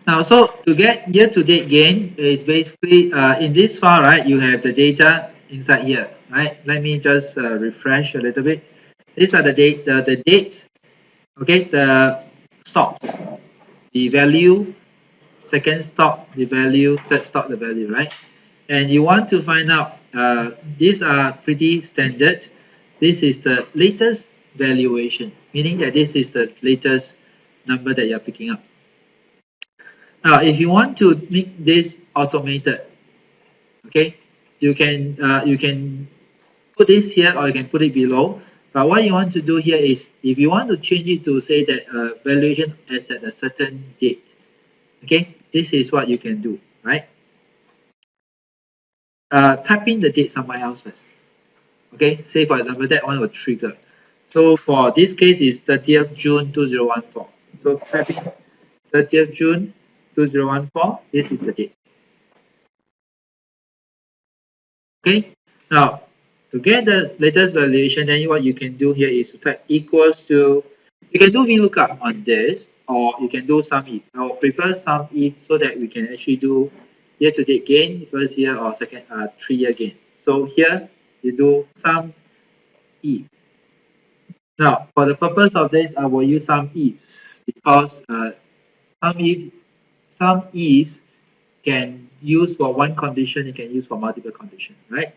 Now, so to get year-to-date gain is basically in this file, right? You have the data inside here, right? Let me just refresh a little bit. These are the date, the dates, okay? The stops, the value, second stop, the value, third stop, the value, right? And you want to find out, these are pretty standard. This is the latest valuation, meaning that this is the latest number that you're picking up. Now, if you want to make this automated, okay, you can put this here or you can put it below. But what you want to do here is, if you want to change it to say that valuation is at a certain date, okay, this is what you can do, right? Type in the date somewhere else first. Okay, say for example that one will trigger. So for this case is 30th June 2014. So type in 30th June 2014. This is the date. Okay, now to get the latest valuation, then what you can do here is to type equals to, you can do VLOOKUP on this, or you can do SUMIF. I will prefer SUMIF so that we can actually do year-to-date gain, first year or second 3-year gain. So here you do SUMIF. Now for the purpose of this, I will use SUMIFs because SUMIFs can use for one condition, you can use for multiple conditions, right?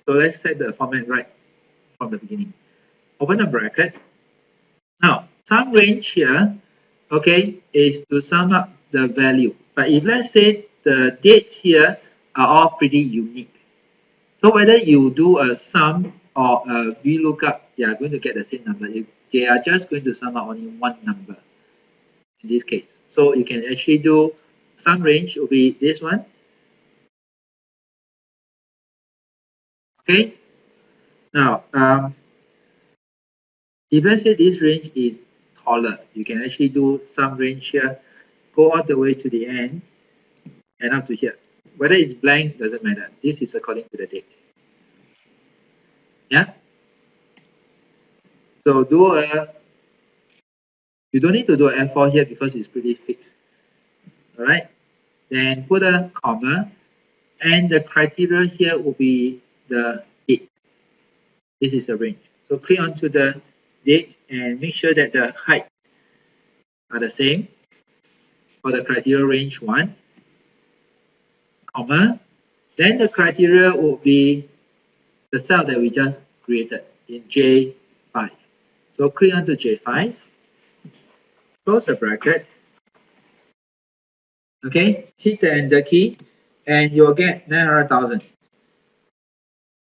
So let's set the format right from the beginning. Open a bracket. Now, sum range here, okay, is to sum up the value. But if let's say the dates here are all pretty unique. So whether you do a sum or a VLOOKUP, they are going to get the same number. They are just going to sum up only one number in this case. So you can actually do sum range will be this one. Okay. Now, if let's say this range is taller, you can actually do some range here, go all the way to the end and up to here. Whether it's blank doesn't matter. This is according to the date. Yeah. So you don't need to do an F4 here because it's pretty fixed. All right. Then put a comma, and the criteria here will be the date. This is the range. So click onto the date and make sure that the height are the same for the criteria range 1, comma. Then the criteria will be the cell that we just created in J5. So click onto J5, close the bracket, okay, hit the enter key, and you'll get 900,000.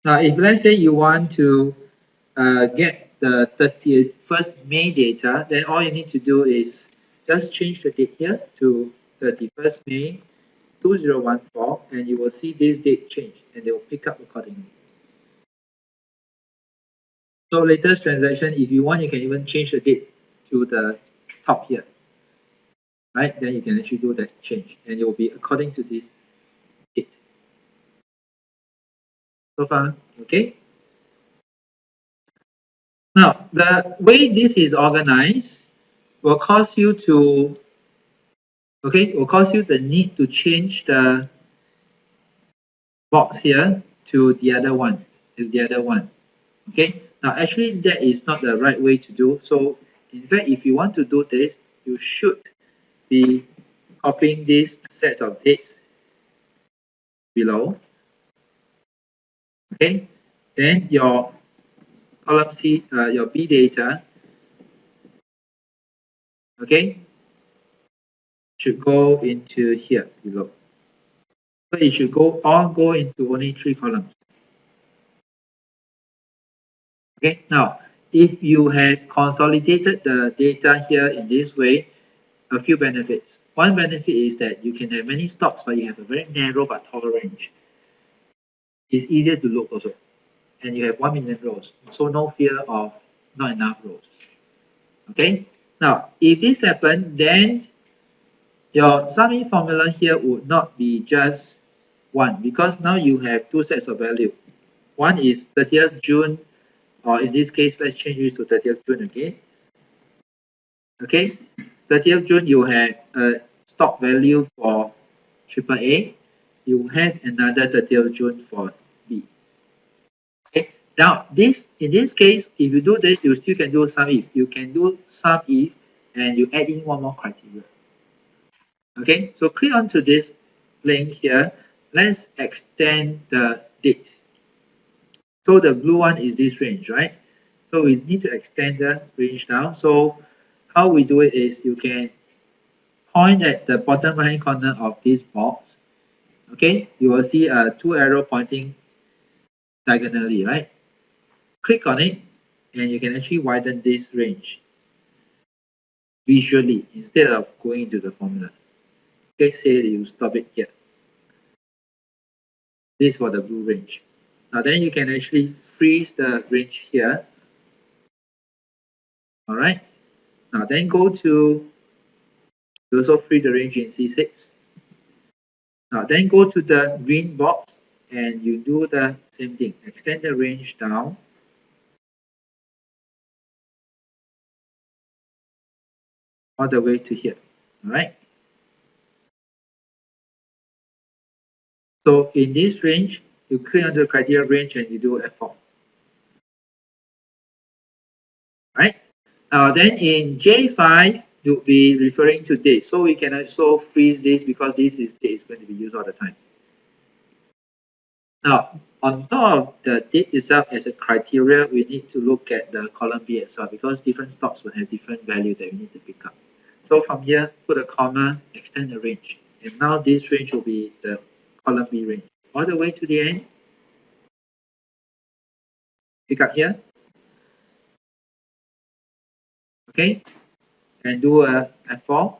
Now, if let's say you want to get the 31st May data, then all you need to do is just change the date here to 31st May 2014, and you will see this date change, and they will pick up accordingly. So latest transaction, if you want, you can even change the date to the top here, right? Then you can actually do that change, and it will be according to this date. So far, okay? Now, the way this is organized will cause you to, okay, will cause you the need to change the box here to the other one, okay? Now, actually, that is not the right way to do. So, in fact, if you want to do this, you should be copying this set of dates below, okay? Then your column C, your B data, okay, should go into here below. So it should all go into only 3 columns. Okay, now if you have consolidated the data here in this way, a few benefits. One benefit is that you can have many stocks, but you have a very narrow but tall range. It's easier to look also, and you have 1 million rows, so no fear of not enough rows. Okay, now if this happens, then your summing formula here would not be just 1, because now you have 2 sets of value. One is 30th June, or in this case, let's change this to 30th June again. Okay, 30th June, you have a stock value for AAA, you have another 30th June for B. Okay. Now, in this case, if you do this, you still can do sum if. You can do sum if, and you add in one more criteria. Okay. So click onto this link here. Let's extend the date. So the blue one is this range, right? So we need to extend the range now. So how we do it is you can point at the bottom right corner of this box. Okay, you will see a 2 arrow pointing diagonally, right? Click on it and you can actually widen this range visually instead of going into the formula. Okay, say you stop it here. This is for the blue range. Now then you can actually freeze the range here. All right. Now then go to, you also freeze the range in C6. Now then go to the green box and you do the same thing. Extend the range down. All the way to here. All right. So in this range, you click on the criteria range and you do F4. Right? Then in J5, you'll be referring to date. So we can also freeze this because this is date is going to be used all the time. Now, on top of the date itself as a criteria, we need to look at the column B as well because different stocks will have different value that we need to pick up. So from here, put a comma, extend the range. And now this range will be the column B range. All the way to the end. Pick up here. Okay. And do a F4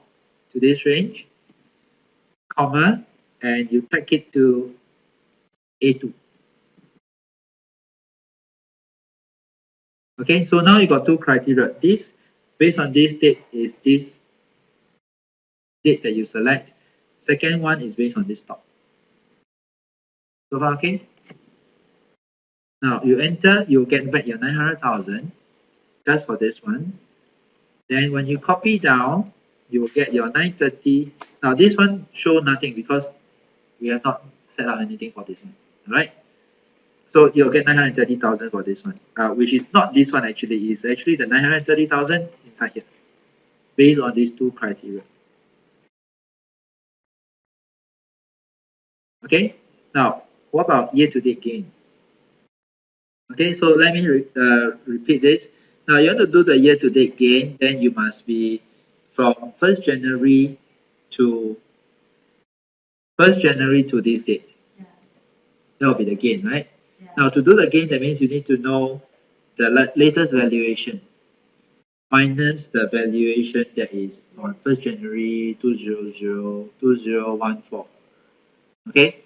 to this range, comma, and you pack it to A2. Okay, so now you got two criteria. This, based on this date, is this date that you select. Second one is based on this stock. So far, okay? Now you enter, you'll get back your 900,000 just for this one. Then when you copy down, you will get your 930. Now this one show nothing because we have not set up anything for this one. Alright? So you'll get 930,000 for this one, which is not this one actually, it's actually the 930,000 inside here, based on these two criteria. Okay, now what about year-to-date gain? Okay, so let me repeat this. Now you want to do the year-to-date gain, then you must be from 1st January to this date. Yeah. That will be the gain, right? Yeah. Now to do the gain, that means you need to know the latest valuation minus the valuation that is on 1st January 2014. Okay,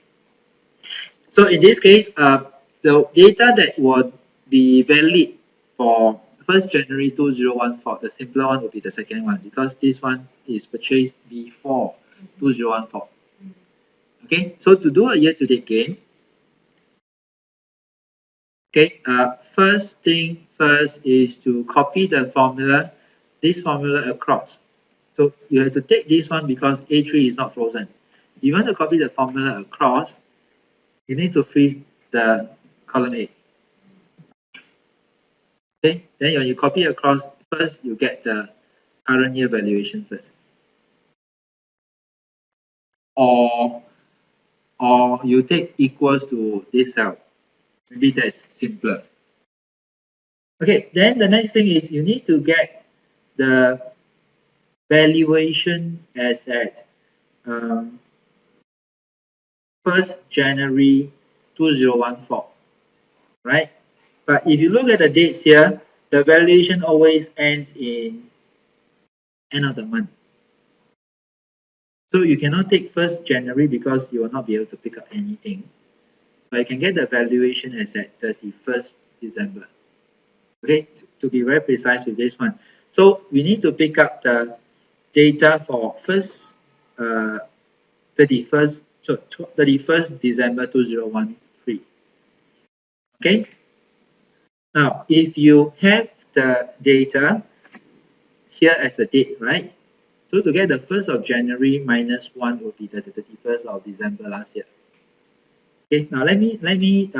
so in this case, the data that would be valid for 1st January 2014, the simpler one will be the second one because this one is purchased before 2014. Okay, so to do a year-to-date gain, okay, first thing first is to copy the formula, this formula across. So you have to take this one because A3 is not frozen. If you want to copy the formula across, you need to freeze the column A. Okay, then when you copy across, first you get the current year valuation first. Or you take equals to this cell. Maybe that's simpler. Okay, then the next thing is you need to get the valuation as at 1st January 2014, right? But if you look at the dates here, the valuation always ends in end of the month. So you cannot take 1st January because you will not be able to pick up anything. But you can get the valuation as at 31st December. Okay, to be very precise with this one. So we need to pick up the data for 31st December 2013. Okay. Now, if you have the data here as a date, right? So to get the 1st of January minus 1 will be the 31st of December last year. Okay, now let me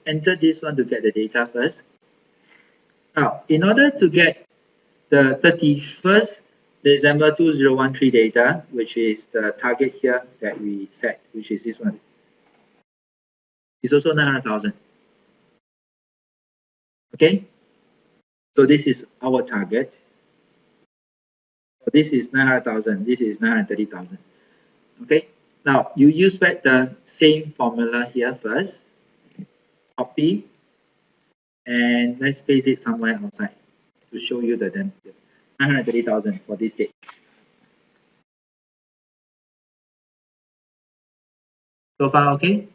enter this one to get the data first. Now, in order to get the 31st December 2013 data, which is the target here that we set, which is this one, is also 900,000. Okay, so this is our target. So this is 900,000. This is 930,000. Okay, now you use back the same formula here first. Copy, and let's paste it somewhere outside to show you the 930,000 for this date. So far, okay?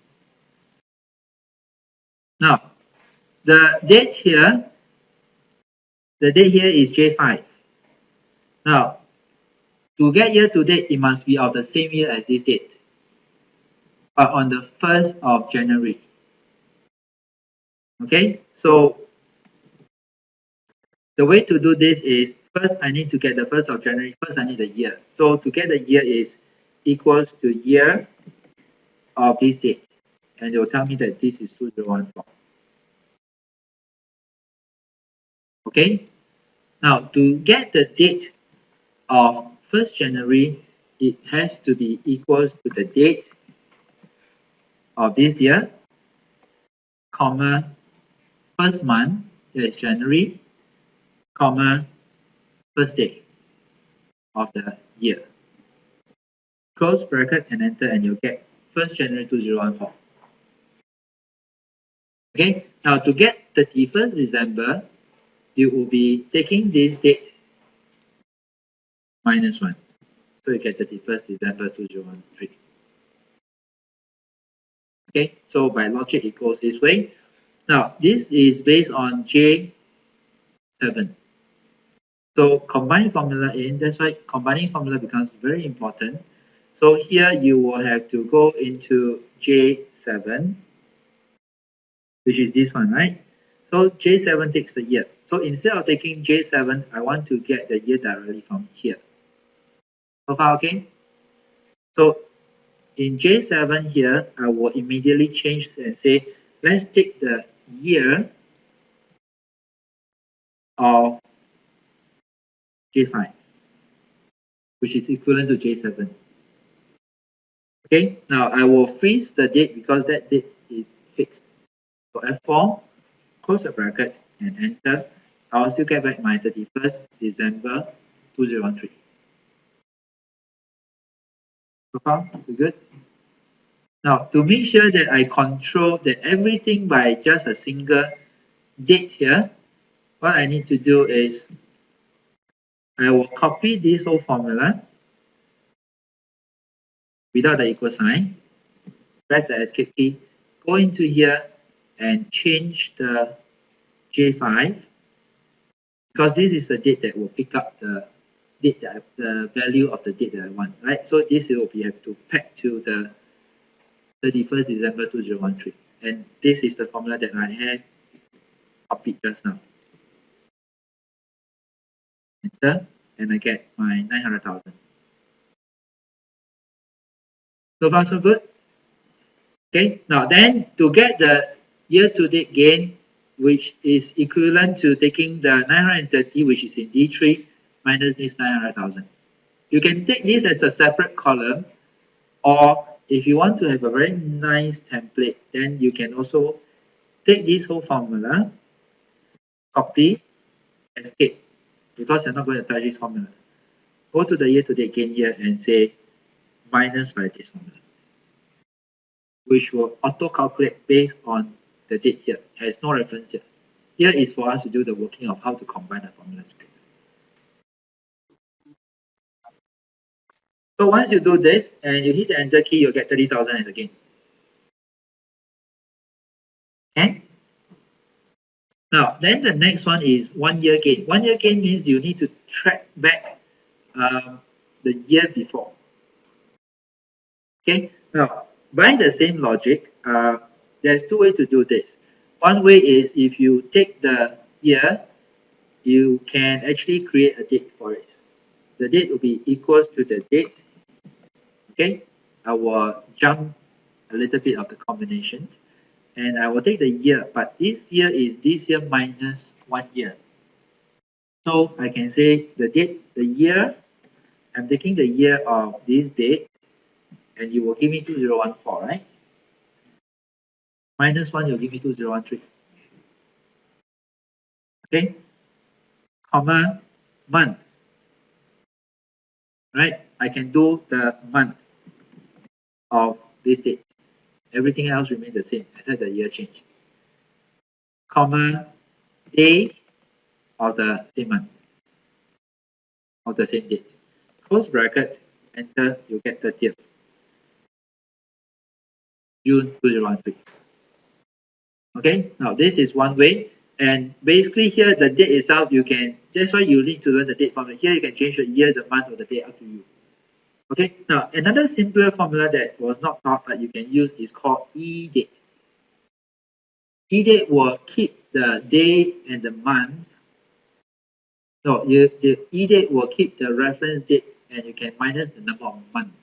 Now, the date here is J5. Now, to get year to date, it must be of the same year as this date, but on the 1st of January. Okay, so the way to do this is, first I need to get the 1st of January, first I need the year. So to get the year is equals to year of this date, and it will tell me that this is 2014. Okay, now to get the date of 1st January, it has to be equals to the date of this year, comma, first month, that is January, comma, first day of the year. Close bracket and enter, and you'll get 1st January 2014. Okay, now to get 31st December, you will be taking this date minus 1. So you get 31st December 2013. Okay, so by logic it goes this way. Now this is based on J7. So combine formula in, that's why combining formula becomes very important. So here you will have to go into J7, which is this one, right? So J7 takes the year. So instead of taking J7, I want to get the year directly from here. So far, okay? So in J7 here, I will immediately change and say, let's take the year of J5, which is equivalent to J7. Okay, now I will freeze the date because that date is fixed. So F4, close the bracket and enter. I will still get back my 31st December 2013. So far, so good. Now, to make sure that I control that everything by just a single date here, what I need to do is I will copy this whole formula without the equal sign, press the escape key, go into here and change the J5, because this is the date that will pick up the date that the value of the date that I want, right? So this will be have to pack to the 31st December 2013, and this is the formula that I had copied just now. Enter, and I get my 900,000. So far, so good. Okay, now then to get the year-to-date gain, which is equivalent to taking the 930, which is in D3, minus this 900,000. You can take this as a separate column, or if you want to have a very nice template, then you can also take this whole formula, copy, escape, because you're not going to touch this formula. Go to the year-to-date gain here and say minus by this formula, which will auto-calculate based on the date here. It has no reference here. Here is for us to do the working of how to combine the formulas together. So once you do this and you hit the enter key, you'll get 30,000 as a gain. Okay? Now, then the next one is 1 year gain. 1 year gain means you need to track back the year before. Okay? Now, by the same logic, there's two ways to do this. One way is if you take the year, you can actually create a date for it. the date will be equals to the date. Okay, I will jump a little bit of the combination, and I will take the year, but this year is this year minus 1 year. So I can say the date, the year, I'm taking the year of this date, and you will give me 2014, right? Minus 1, you'll give me 2013. Okay, comma, month, right? I can do the month of this date. Everything else remains the same, except the year change. Comma, day of the same month, of the same date. Close bracket, enter, you get 30th June 2013. Okay, now this is one way, and basically here the date itself you can, that's why you need to learn the date formula. Here you can change the year, the month, or the day up to you. Okay, now another simpler formula that was not taught but you can use is called E-date. E-date will keep the day and the month. So the E-date will keep the reference date and you can minus the number of months.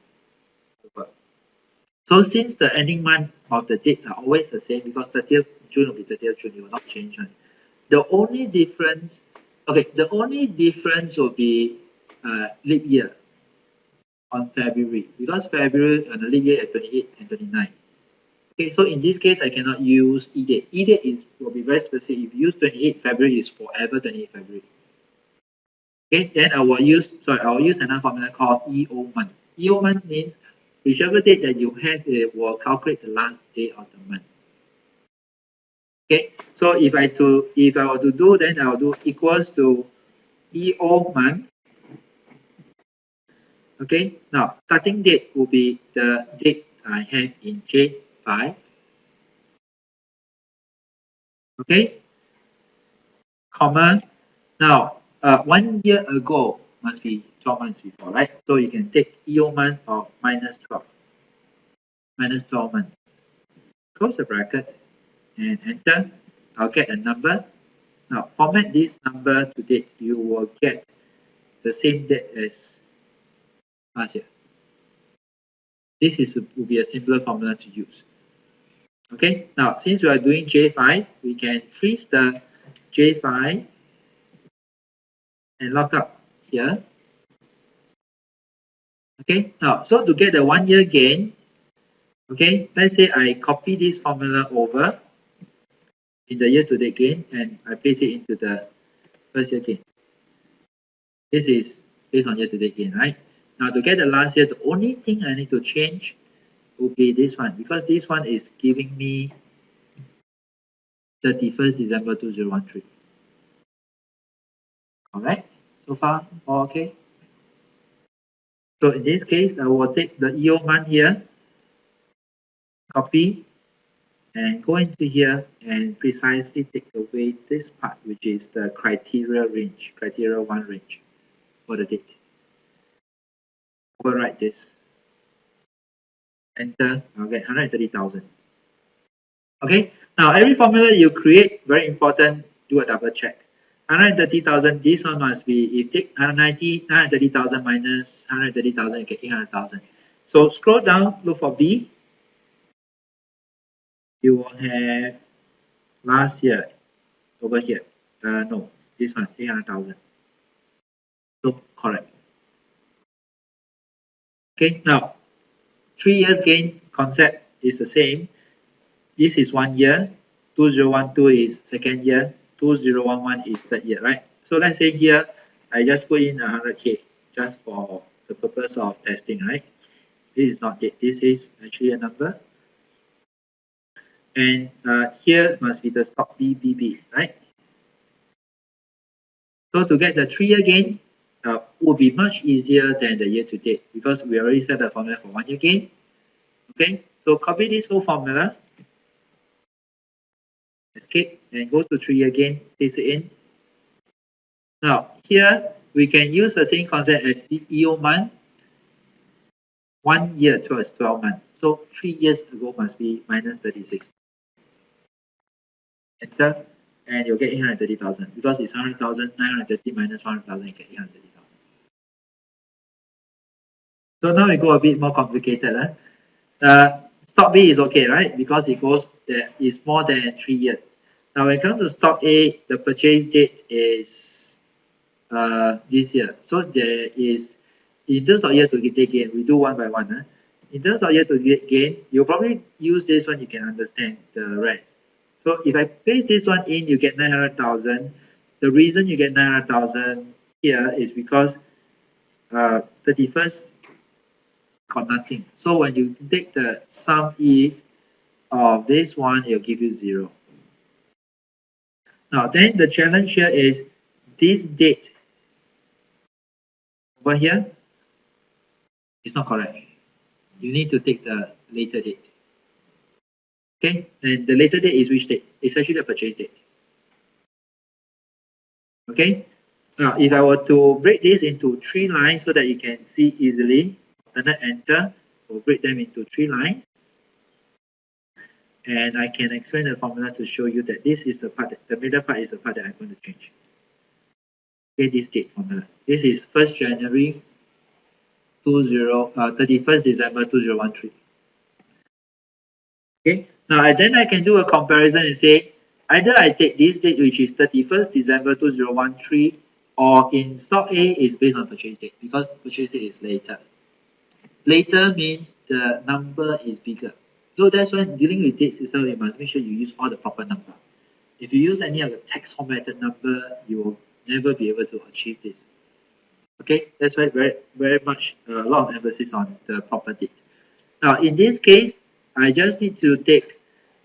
So since the ending month of the dates are always the same, because 30th June will be 30th June, it will not change. Right? The only difference, will be leap year on February, because February and the leap year at 28 and 29. Okay, so in this case, I cannot use E-date. E-date will be very specific. If you use 28 February, is forever 28 February. Okay, then I will use another formula called EO month. EO month means whichever date that you have, it will calculate the last day of the month. Okay, so if I were to do, then I'll do equals to EO month. Okay, now starting date will be the date I have in J5. Okay, comma. Now, 1 year ago must be 12 months before, right? So you can take EO month of minus 12 months. Close the bracket and enter. I'll get a number. Now, format this number to date. You will get the same date as last year. This will be a simpler formula to use. Okay, now since we are doing J5, we can freeze the J5 and lock up here. Okay, now so to get the 1 year gain, okay, let's say I copy this formula over in the year to date gain and I paste it into the first year gain. This is based on year to date gain, right? Now to get the last year, the only thing I need to change will be this one, because this one is giving me 31st December 2013. Alright, so far all okay? So in this case, I will take the EO month here, copy, and go into here and precisely take away this part, which is the criteria range, criteria 1 range for the date. Overwrite this. Enter, I'll get 130,000. Okay, now every formula you create, very important, do a double check. 130,000, this one must be, if you take 930,000 minus 130,000, you get 800,000. So scroll down, look for B. You will have last year over here. No, this one, 800,000. So correct. Okay, now 3 years gain concept is the same. This is 1 year, 2012 is second year, 2011 is third year, right? So let's say here, I just put in 100K just for the purpose of testing, right? This is not date, this is actually a number. And here must be the stock BBB, right? So to get the 3 year gain, would be much easier than the year to date because we already set the formula for 1 year gain. Okay, so copy this whole formula, escape, and go to 3 year gain, paste it in. Now here we can use the same concept as EO month. 1 year towards 12 months. So 3 years ago must be minus 36. Enter, and you'll get 830,000 because it's 100,000, 930 minus 100,000, you get 830,000. So now we go a bit more complicated. Stock B is okay, right? Because it goes there is more than 3 years. Now when it comes to stock A, the purchase date is this year. So there is, in terms of year to date gain, we do one by one. In terms of year to date gain, you'll probably use this one, you can understand the rest. So if I paste this one in, you get 900,000. The reason you get 900,000 here is because 31st got nothing. So when you take the sum if of this one, it'll give you 0. Now then the challenge here is this date over here is not correct. You need to take the later date. Okay, and the later date is which date? It's actually the purchase date. Okay, now if I were to break this into 3 lines so that you can see easily, alternate enter, we'll break them into 3 lines. And I can explain the formula to show you that this is the part, that, the middle part is the part that I'm going to change. Okay, this date formula. This is 1st January 31st December 2013. Okay, now then I can do a comparison and say either I take this date, which is 31st December 2013, or in stock A is based on purchase date because purchase date is later. Later means the number is bigger. So that's why dealing with dates itself, you must make sure you use all the proper number. If you use any of the text formatted number, you will never be able to achieve this. Okay, that's why very much a lot of emphasis on the proper date. Now in this case, I just need to take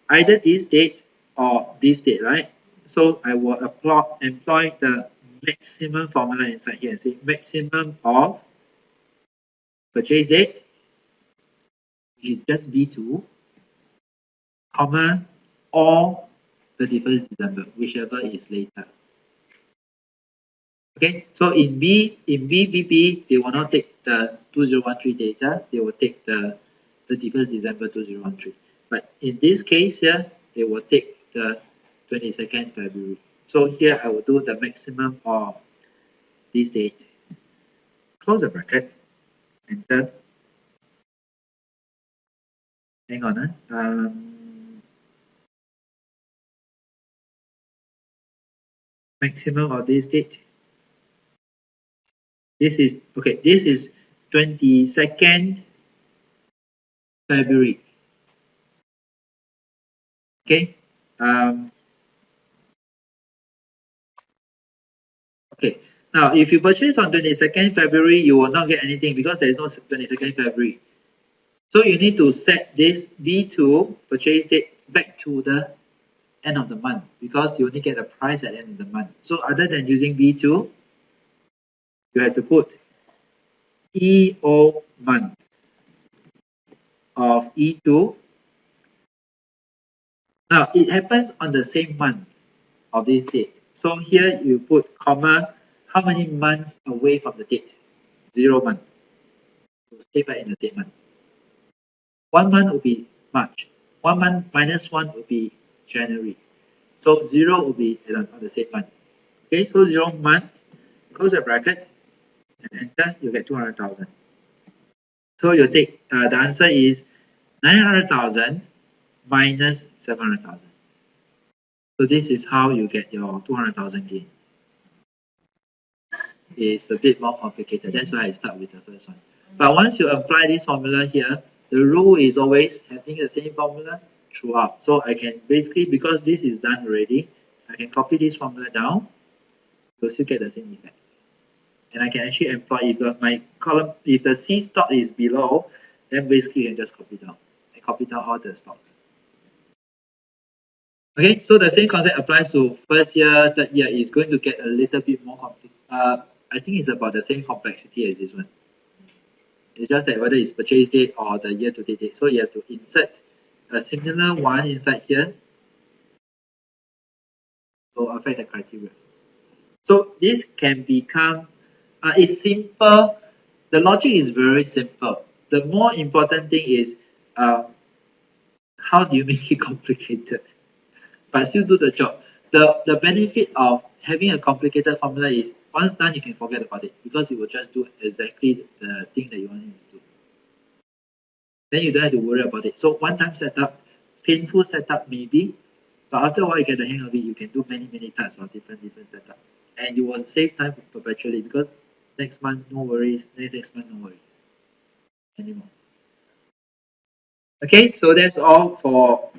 either this date or this date, right? So I will employ the maximum formula inside here and say maximum of purchase date, which is just B2, comma, or 31st December, whichever is later. Okay, so in BBB, they will not take the 2013 data, they will take the 31st December 2013. But in this case here, they will take the 22nd February. So here I will do the maximum of this date. Close the bracket, enter. Hang on. Maximum of this date. This is, okay, this is 22nd February. Okay. Okay. Now, if you purchase on 22nd February, you will not get anything because there is no 22nd February. So you need to set this B2 purchase date back to the end of the month because you only get the price at the end of the month. So other than using B2, you have to put EO month of E2. Now it happens on the same month of this date. So here you put comma, how many months away from the date? 0 month. So stay back in the same month. 1 month will be March. 1 month minus 1 will be January. So 0 will be on the same month. Okay, so 0 month, close the bracket, and enter, you get 200,000. So you take, the answer is 900,000 minus 700,000. So this is how you get your 200,000 gain. It's a bit more complicated. That's why I start with the first one. But once you apply this formula here, the rule is always having the same formula throughout. So I can basically, because this is done already, I can copy this formula down. You'll still get the same effect. And I can actually employ, if my column, if the C stock is below, then basically you can just copy down and copy down all the stocks. Okay, so the same concept applies to first year, third year. Is going to get a little bit more complicated. I think it's about the same complexity as this one. It's just that whether it's purchase date or the year to date. So you have to insert a similar one inside here to affect the criteria. So this can become, it's simple. The logic is very simple. The more important thing is how do you make it complicated? But still do the job. The benefit of having a complicated formula is once done, you can forget about it because it will just do exactly the thing that you want it to do. then you don't have to worry about it. So one time setup, painful setup maybe, but after a while you get the hang of it, you can do many types of different setup, and you will save time perpetually because next month no worries, next month no worries anymore. Okay, so that's all for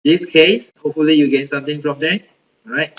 this case. Hopefully you gain something from there. All right.